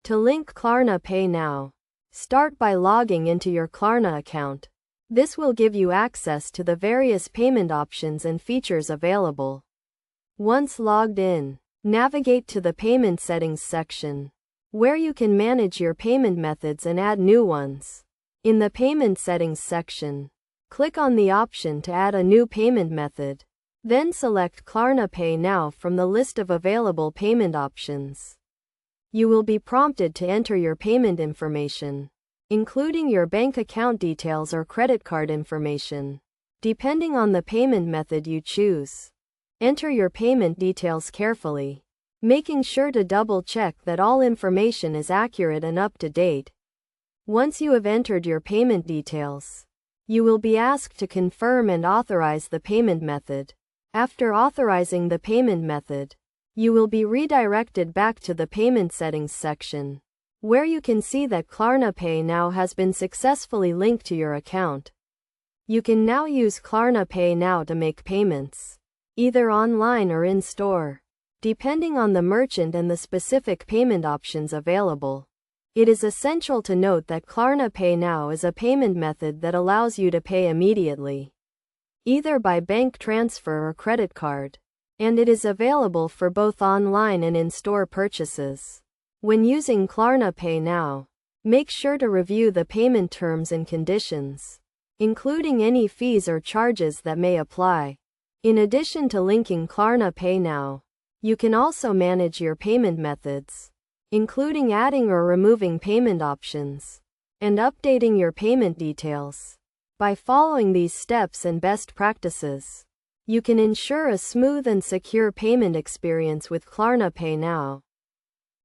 To link Klarna Pay Now, start by logging into your Klarna account. This will give you access to the various payment options and features available. Once logged in, navigate to the Payment Settings section, where you can manage your payment methods and add new ones. In the Payment Settings section, click on the option to add a new payment method. Then select Klarna Pay Now from the list of available payment options. You will be prompted to enter your payment information, including your bank account details or credit card information, depending on the payment method you choose. Enter your payment details carefully, making sure to double-check that all information is accurate and up to date. Once you have entered your payment details, you will be asked to confirm and authorize the payment method. After authorizing the payment method, you will be redirected back to the Payment Settings section, where you can see that Klarna Pay Now has been successfully linked to your account. You can now use Klarna Pay Now to make payments, either online or in-store, depending on the merchant and the specific payment options available. It is essential to note that Klarna Pay Now is a payment method that allows you to pay immediately, either by bank transfer or credit card, and it is available for both online and in-store purchases. When using Klarna Pay Now, make sure to review the payment terms and conditions, including any fees or charges that may apply. In addition to linking Klarna Pay Now, you can also manage your payment methods, including adding or removing payment options, and updating your payment details. By following these steps and best practices, you can ensure a smooth and secure payment experience with Klarna Pay Now.